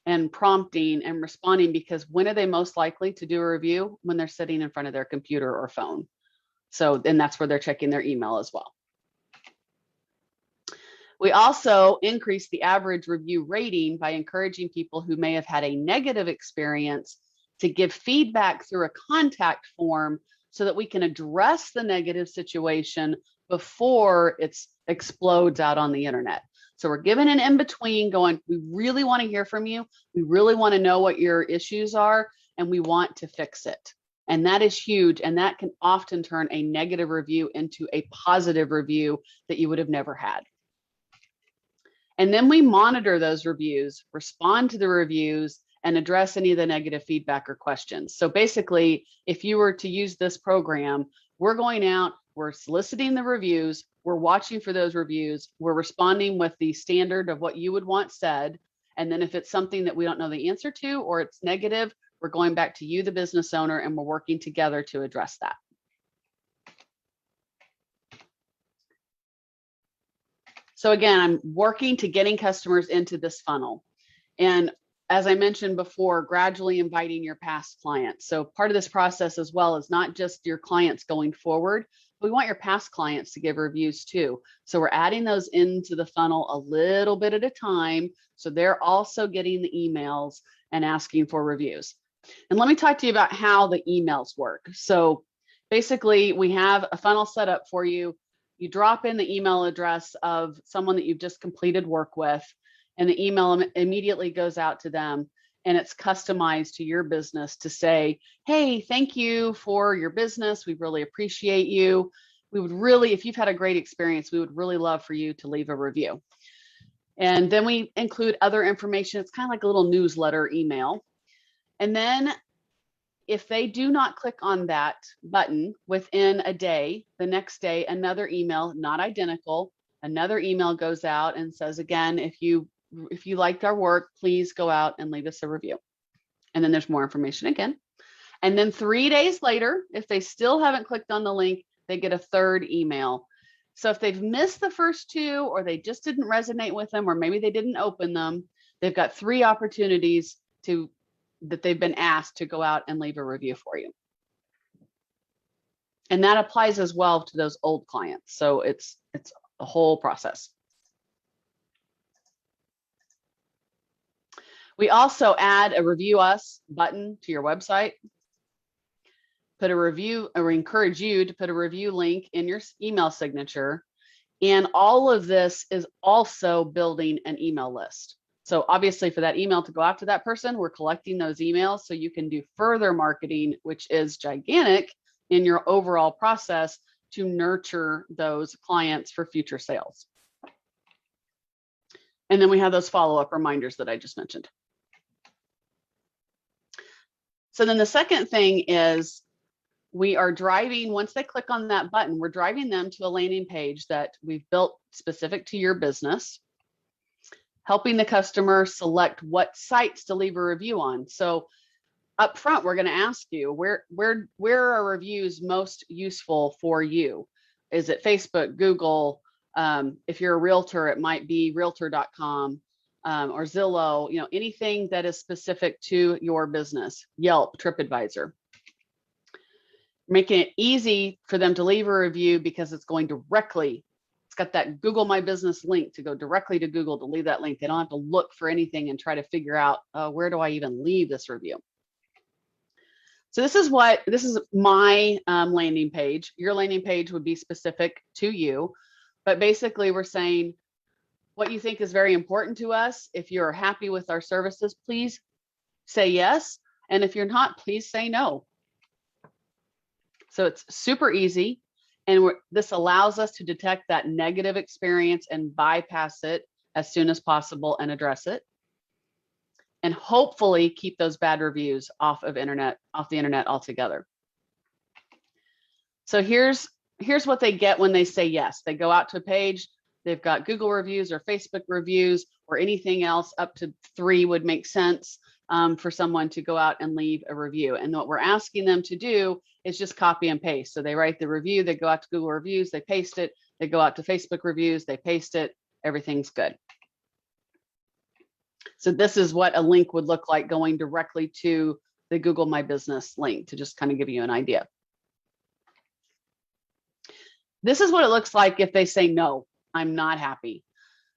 and prompting and responding, because when are they most likely to do a review? When they're sitting in front of their computer or phone. So then that's where they're checking their email as well. We also increase the average review rating by encouraging people who may have had a negative experience to give feedback through a contact form so that we can address the negative situation before it explodes out on the internet. So we're given an in-between going, we really want to hear from you. We really want to know what your issues are, and we want to fix it. And that is huge. And that can often turn a negative review into a positive review that you would have never had. And then we monitor those reviews, respond to the reviews, and address any of the negative feedback or questions. So basically, if you were to use this program, we're going out, we're soliciting the reviews, we're watching for those reviews, we're responding with the standard of what you would want said. And then if it's something that we don't know the answer to, or it's negative, we're going back to you, the business owner, and we're working together to address that. So again, I'm working to getting customers into this funnel. And as I mentioned before, gradually inviting your past clients. So part of this process as well is not just your clients going forward, but we want your past clients to give reviews too. So we're adding those into the funnel a little bit at a time. So they're also getting the emails and asking for reviews. And let me talk to you about how the emails work. So basically we have a funnel set up for you. You drop in the email address of someone that you've just completed work with, and the email immediately goes out to them, and it's customized to your business to say, hey, thank you for your business. We really appreciate you. We would really, if you've had a great experience, we would really love for you to leave a review. And then we include other information. It's kind of like a little newsletter email. And then if they do not click on that button within a day, the next day, another email, not identical, another email goes out and says, again, if you liked our work, please go out and leave us a review. And then there's more information again. And then 3 days later, if they still haven't clicked on the link, they get a third email. So if they've missed the first two, or they just didn't resonate with them, or maybe they didn't open them, they've got 3 opportunities that they've been asked to go out and leave a review for you. And that applies as well to those old clients. So it's a whole process. We also add a review us button to your website. Put a review, or encourage you to put a review link in your email signature. And all of this is also building an email list. So obviously for that email to go out to that person, we're collecting those emails so you can do further marketing, which is gigantic in your overall process to nurture those clients for future sales. And then we have those follow-up reminders that I just mentioned. So then the second thing is we are driving, once they click on that button, we're driving them to a landing page that we've built specific to your business, helping the customer select what sites to leave a review on. So up front, we're going to ask you, where are reviews most useful for you? Is it Facebook, Google? If you're a realtor, it might be realtor.com or Zillow, anything that is specific to your business, Yelp, TripAdvisor. Making it easy for them to leave a review because it's going directly, it's got that Google My Business link to go directly to Google to leave that link. They don't have to look for anything and try to figure out, where do I even leave this review? So this is my landing page. Your landing page would be specific to you, but basically we're saying what you think is very important to us. If you're happy with our services, please say yes. And if you're not, please say no. So it's super easy. And this allows us to detect that negative experience and bypass it as soon as possible and address it. And hopefully keep those bad reviews off the internet altogether. So here's what they get when they say yes. They go out to a page, they've got Google reviews or Facebook reviews or anything else. Up to 3 would make sense for someone to go out and leave a review. And what we're asking them to do is just copy and paste. So they write the review, they go out to Google reviews, they paste it, they go out to Facebook reviews, they paste it, everything's good. So this is what a link would look like going directly to the Google My Business link, to just kind of give you an idea. This is what it looks like if they say, no, I'm not happy.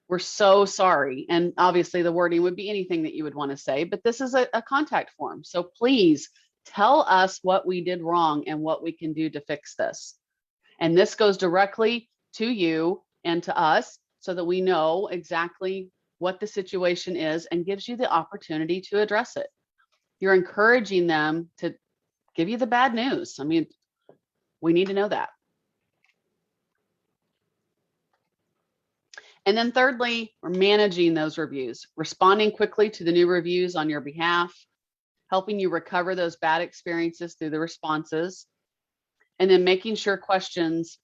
We're so sorry. And obviously the wording would be anything that you would want to say, but this is a contact form. So please tell us what we did wrong and what we can do to fix this. And this goes directly to you and to us so that we know exactly what the situation is and gives you the opportunity to address it. You're encouraging them to give you the bad news. I mean, we need to know that. And then thirdly, we're managing those reviews, responding quickly to the new reviews on your behalf, helping you recover those bad experiences through the responses, and then making sure questions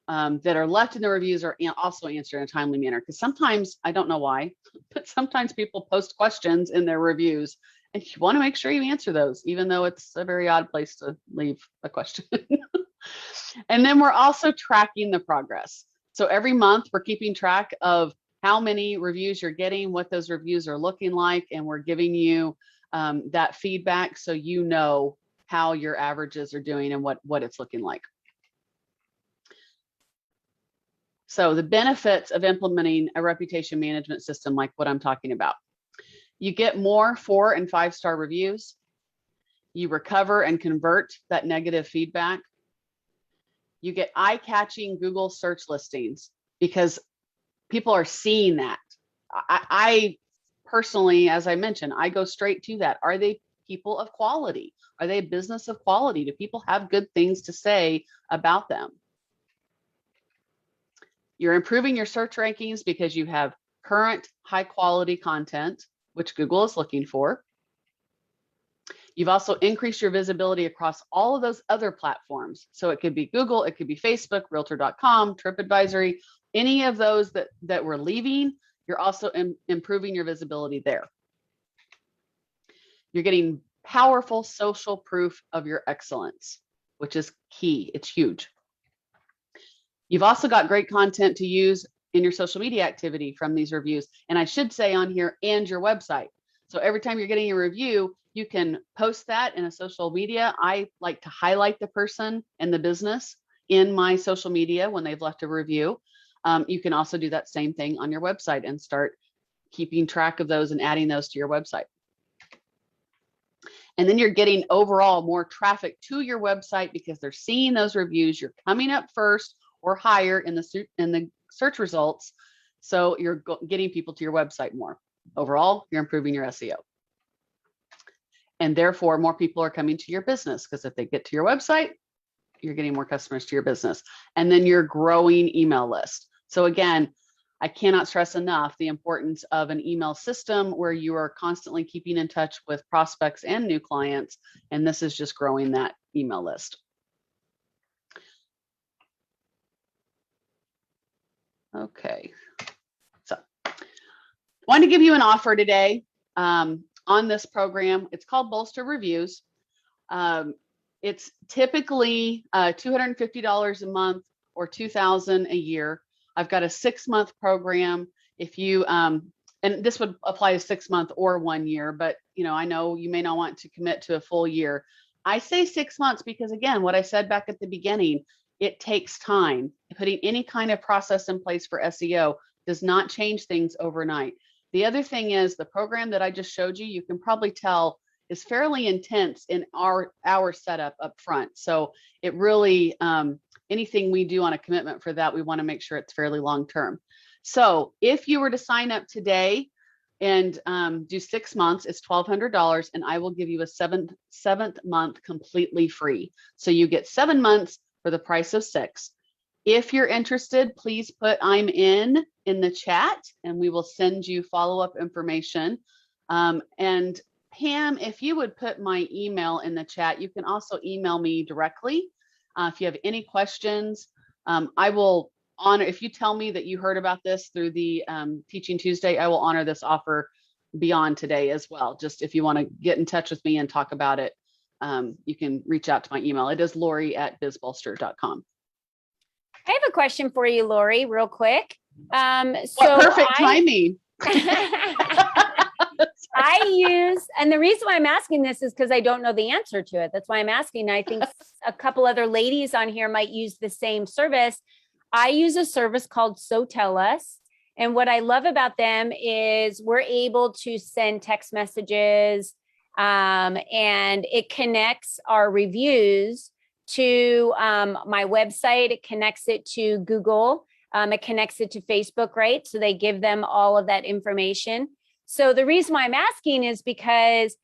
that are left in the reviews are also answered in a timely manner. Because sometimes, I don't know why, but sometimes people post questions in their reviews and you want to make sure you answer those, even though it's a very odd place to leave a question. And then we're also tracking the progress. So every month we're keeping track of how many reviews you're getting, what those reviews are looking like, and we're giving you that feedback so you know how your averages are doing and what it's looking like. So the benefits of implementing a reputation management system like what I'm talking about. You get more 4- and 5-star reviews. You recover and convert that negative feedback. You get eye-catching Google search listings because people are seeing that. I personally, as I mentioned, I go straight to that. Are they people of quality? Are they a business of quality? Do people have good things to say about them? You're improving your search rankings because you have current high quality content, which Google is looking for. You've also increased your visibility across all of those other platforms. So it could be Google, it could be Facebook, Realtor.com, TripAdvisory, any of those that we're leaving, you're also improving your visibility there. You're getting powerful social proof of your excellence, which is key. It's huge. You've also got great content to use in your social media activity from these reviews. And I should say on here, and your website. So every time you're getting a review, you can post that in a social media. I like to highlight the person and the business in my social media when they've left a review. You can also do that same thing on your website and start keeping track of those and adding those to your website. And then you're getting overall more traffic to your website because they're seeing those reviews. You're coming up first or higher in the search results. So you're getting people to your website more. Overall, you're improving your SEO. And therefore, more people are coming to your business because if they get to your website, you're getting more customers to your business. And then your growing email list. So again, I cannot stress enough the importance of an email system where you are constantly keeping in touch with prospects and new clients. And this is just growing that email list. Okay, so I wanted to give you an offer today on this program. It's called Bolster Reviews. It's typically $250 a month or $2,000 a year. I've got a 6-month program. If you and this would apply to 6 month or 1 year, but I know you may not want to commit to a full year. I say 6 months because again, what I said back at the beginning, it takes time. Putting any kind of process in place for SEO does not change things overnight. The other thing is the program that I just showed you, you can probably tell is fairly intense in our setup up front. So it really, anything we do on a commitment for that, we want to make sure it's fairly long-term. So if you were to sign up today and do 6 months, it's $1,200, and I will give you a seventh month completely free. So you get 7 months for the price of 6. If you're interested, please put I'm in the chat and we will send you follow-up information. And Pam, if you would put my email in the chat, you can also email me directly. If you have any questions, I will honor, if you tell me that you heard about this through the Teaching Tuesday, I will honor this offer beyond today as well. Just if you want to get in touch with me and talk about it, you can reach out to my email. It is Lori@bizbolster.com. I have a question for you, Lori, real quick. What perfect timing. I use, and the reason why I'm asking this is because I don't know the answer to it. That's why I'm asking. I think a couple other ladies on here might use the same service. I use a service called Seo Analysis. And what I love about them is we're able to send text messages and it connects our reviews to my website. It connects it to Google. It connects it to Facebook, right? So they give them all of that information. So the reason why I'm asking is because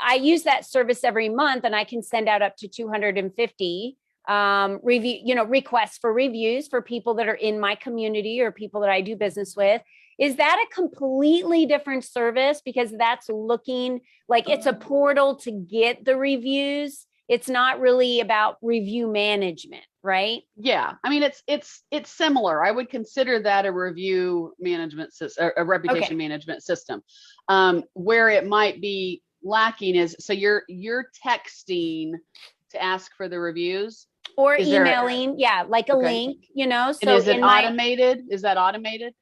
I use that service every month and I can send out up to 250 requests for reviews for people that are in my community or people that I do business with. Is that a completely different service? Because that's looking like it's a portal to get the reviews. It's not really about review management, right? Yeah, I mean, it's similar. I would consider that a review management system, a reputation management system. Where it might be lacking is, so you're texting to ask for the reviews. Or Is there- emailing, yeah, like a Okay. link, you know, And so is it in my, automated? Is that automated?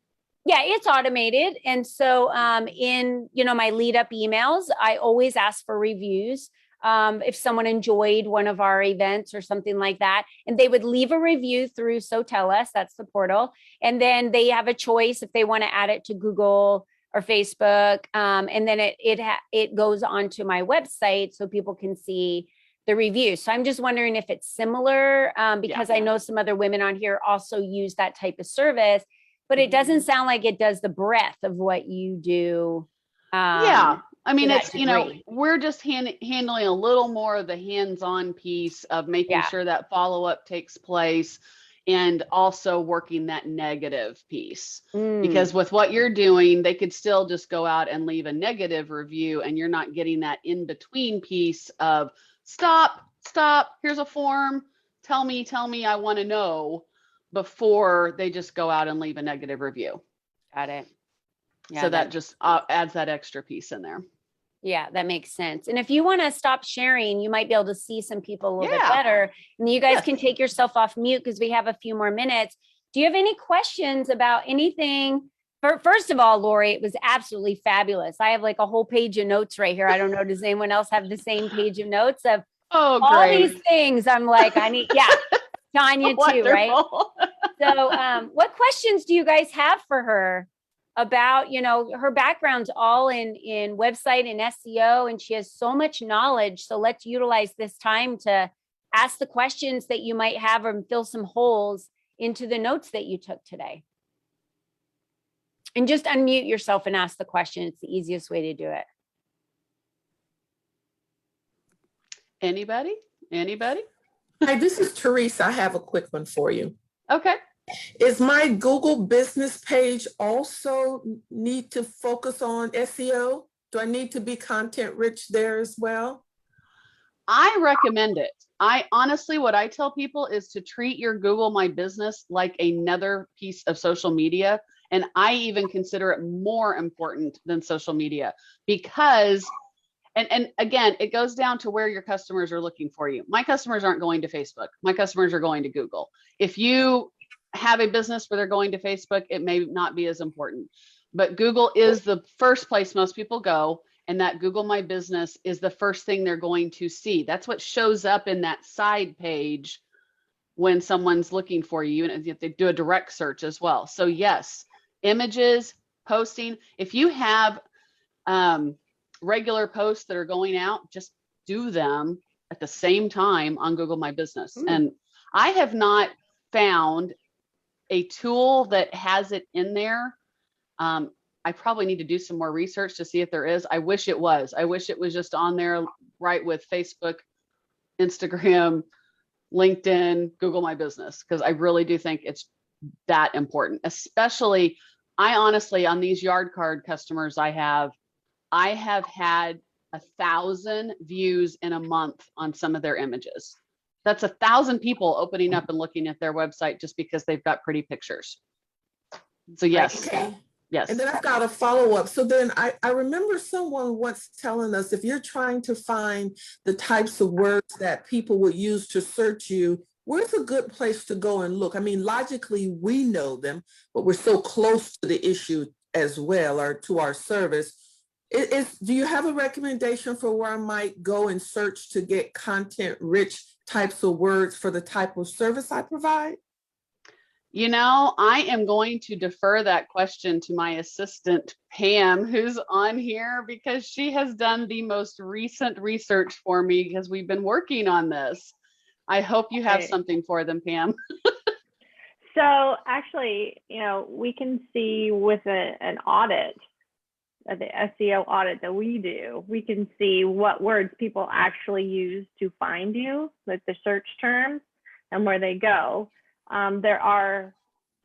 yeah, it's automated. And so in, you know, my lead up emails, I always ask for reviews. If someone enjoyed one of our events or something like that, and they would leave a review through So Tell Us, that's the portal. And then they have a choice if they want to add it to Google or Facebook. And then it goes onto my website so people can see the review. So I'm just wondering if it's similar, because I know some other women on here also use that type of service, but it doesn't sound like it does the breadth of what you do. Yeah. I mean, to it's, that you know, degree. we're just handling a little more of the hands-on piece of making Yeah. sure that follow-up takes place and also working that negative piece. Because with what you're doing, they could still just go out and leave a negative review and you're not getting that in-between piece of stop, here's a form, tell me, I want to know, before they just go out and leave a negative review. Got it. Yeah, So that just adds that extra piece in there. yeah, that makes sense. And if you want to stop sharing, you might be able to see some people a little bit Yeah. better. And you guys Yes. can take yourself off mute because we have a few more minutes. Do you have any questions about anything? First of all, Lori, it was absolutely fabulous. I have like a whole page of notes right here. I don't know, does anyone else have the same page of notes of Oh, all great. these things? I'm like, I need, yeah, Tanya too, right? Wonderful. So what questions do you guys have for her about, you know, her background's all in website and SEO, and she has so much knowledge. So let's utilize this time to ask the questions that you might have and fill some holes into the notes that you took today. And just unmute yourself and ask the question. It's the easiest way to do it. Anybody? Hi, this is Teresa. I have a quick one for you. Okay. Is my Google business page also need to focus on SEO? Do I need to be content rich there as well? I recommend it. I honestly, what I tell people is to treat your Google My Business like another piece of social media. And I even consider it more important than social media because, and again, it goes down to where your customers are looking for you. My customers aren't going to Facebook. My customers are going to Google. If you have a business where they're going to Facebook, it may not be as important. But Google is the first place most people go. And that Google My Business is the first thing they're going to see. That's what shows up in that side page when someone's looking for you, and if they do a direct search as well. So yes, images, posting. If you have regular posts that are going out, just do them at the same time on Google My Business. And I have not found a tool that has it in there. I probably need to do some more research to see if there is. I wish it was. I wish it was just on there right with Facebook, Instagram, LinkedIn, Google My Business, because I really do think it's that important. Especially, I honestly, on these yard card customers I have had 1,000 views in a month on some of their images. That's 1,000 people opening up and looking at their website just because they've got pretty pictures. So yes. Okay. Yes. And then I've got a follow-up. So then I remember someone once telling us, if you're trying to find the types of words that people would use to search you, where's a good place to go and look? I mean, logically, we know them, but we're so close to the issue as well, or to our service. Do you have a recommendation for where I might go and search to get content-rich types of words for the type of service I provide? You know, I am going to defer that question to my assistant, Pam, who's on here, because she has done the most recent research for me because we've been working on this. I hope you have something for them, Pam. So actually, you know, we can see with an audit, the SEO audit that we do, we can see what words people actually use to find you, like the search terms and where they go. There are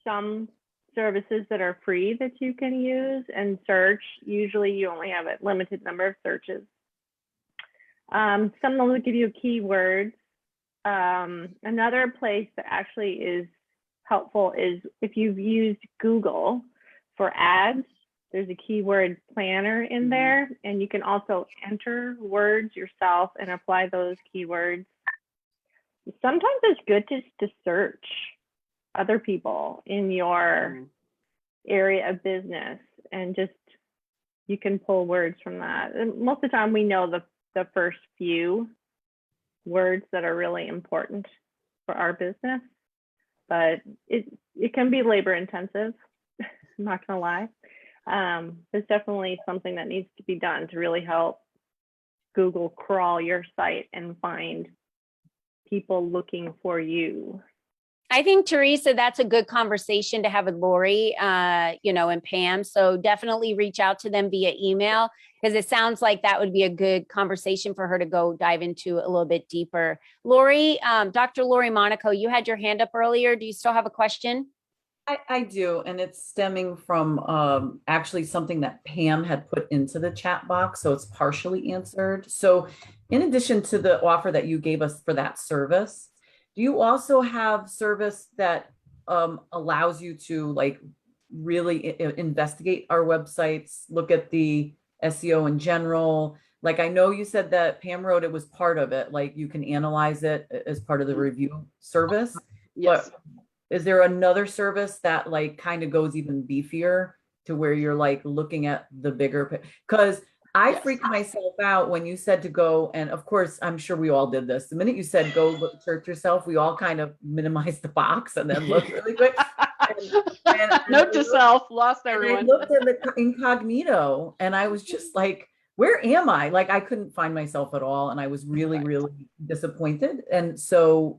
some services that are free that you can use and search. Usually you only have a limited number of searches. Some will give you keywords. Another place that actually is helpful is if you've used Google for ads, there's a keyword planner in there, and you can also enter words yourself and apply those keywords. sometimes it's good just to search other people in your area of business, and just you can pull words from that. And most of the time we know the first few words that are really important for our business, but it can be labor intensive. I'm not gonna lie. There's definitely something that needs to be done to really help Google crawl your site and find people looking for you. I think, Teresa, that's a good conversation to have with Lori, and Pam. So definitely reach out to them via email, because it sounds like that would be a good conversation for her to go dive into a little bit deeper. Lori, Dr. Lori Monaco, you had your hand up earlier. Do you still have a question? I do, and it's stemming from actually something that Pam had put into the chat box, so it's partially answered. So in addition to the offer that you gave us for that service, do you also have service that allows you to like really investigate our websites, look at the SEO in general? Like, I know you said that Pam wrote it was part of it, like you can analyze it as part of the review service. Yes. But is there another service that like kind of goes even beefier to where you're like looking at the bigger, because I Yes. freaked myself out when you said to go, and of course, I'm sure we all did this. The minute you said go look, search yourself, we all kind of minimized the box and then looked really quick. Note to self, lost And I everyone. looked in the incognito and I was just like, where am I? Like, I couldn't find myself at all. And I was really, really disappointed. And so,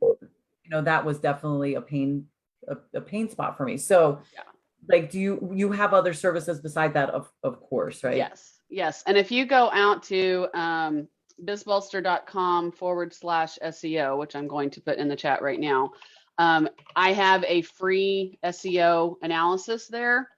that was definitely a pain spot for me. So Yeah. like, do you have other services beside that? Of course, right? Yes. And if you go out to bizbolster.com/SEO, which I'm going to put in the chat right now, I have a free SEO analysis there,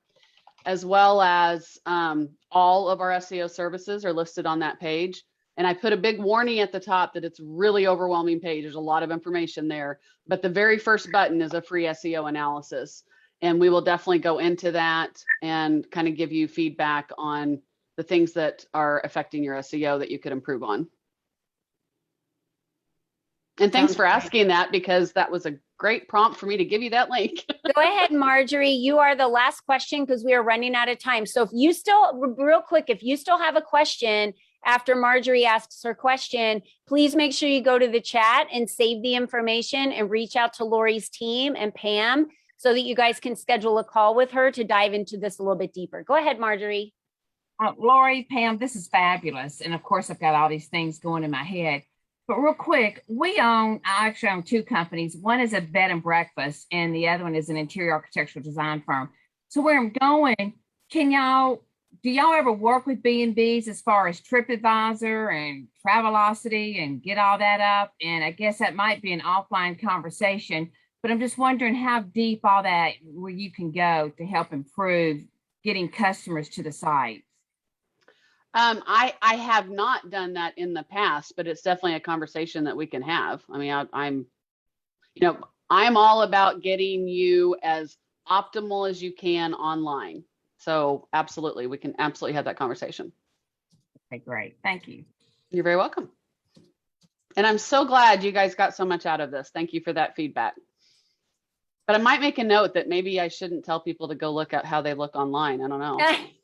as well as all of our SEO services are listed on that page. And I put a big warning at the top that it's really overwhelming page. There's a lot of information there, but the very first button is a free SEO analysis. And we will definitely go into that and kind of give you feedback on the things that are affecting your SEO that you could improve on. And thanks for asking that, because that was a great prompt for me to give you that link. Go ahead, Marjorie. You are the last question because we are running out of time. So if you still, real quick, if you still have a question after Marjorie asks her question, please make sure you go to the chat and save the information and reach out to Lori's team and Pam so that you guys can schedule a call with her to dive into this a little bit deeper. Go ahead, Marjorie. Lori, Pam, this is fabulous. And of course, I've got all these things going in my head. But real quick, I actually own two companies. One is a bed and breakfast, and the other one is an interior architectural design firm. So where I'm going, do y'all ever work with B&Bs as far as TripAdvisor and Travelocity and get all that up? And I guess that might be an offline conversation, but I'm just wondering how deep all that where you can go to help improve getting customers to the site. I have not done that in the past, but it's definitely a conversation that we can have. I mean, I'm all about getting you as optimal as you can online. So absolutely, we can absolutely have that conversation. Okay, great. Thank you. You're very welcome. And I'm so glad you guys got so much out of this. Thank you for that feedback. But I might make a note that maybe I shouldn't tell people to go look at how they look online. I don't know.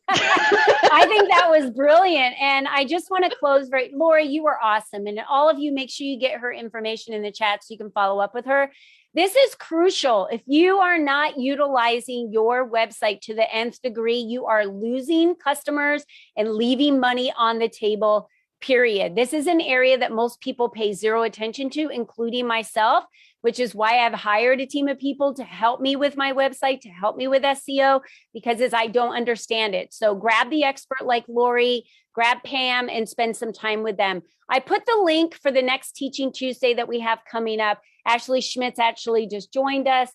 I think that was brilliant. And I just want to close Lori, you were awesome. And all of you, make sure you get her information in the chat so you can follow up with her. This is crucial. If you are not utilizing your website to the nth degree, you are losing customers and leaving money on the table, period. This is an area that most people pay zero attention to, including myself, which is why I've hired a team of people to help me with my website, to help me with SEO, because I don't understand it. So grab the expert like Lori, grab Pam, and spend some time with them. I put the link for the next Teaching Tuesday that we have coming up. Ashley Schmitz actually just joined us.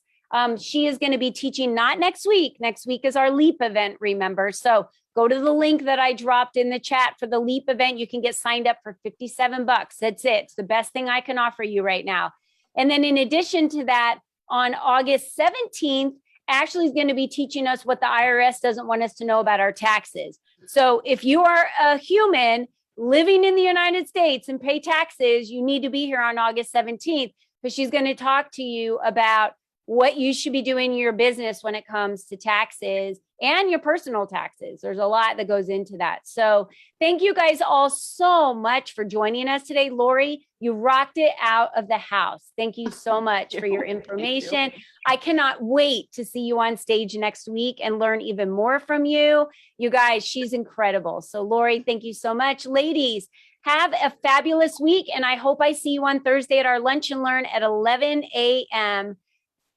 She is going to be teaching not next week. Next week is our LEAP event, remember? So go to the link that I dropped in the chat for the LEAP event. You can get signed up for $57. That's it. It's the best thing I can offer you right now. And then in addition to that, on August 17th, Ashley's going to be teaching us what the IRS doesn't want us to know about our taxes. So if you are a human living in the United States and pay taxes, you need to be here on August 17th. because she's going to talk to you about what you should be doing in your business when it comes to taxes and your personal taxes. There's a lot that goes into that. So thank you guys all so much for joining us today. Lori, you rocked it out of the house. Thank you so much for your information. I cannot wait to see you on stage next week and learn even more from you. You guys, she's incredible. So Lori, thank you so much. Ladies, have a fabulous week. And I hope I see you on Thursday at our Lunch and Learn at 11 a.m.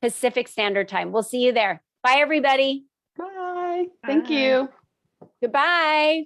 Pacific Standard Time. We'll see you there. Bye, everybody. Bye. Thank you. Goodbye.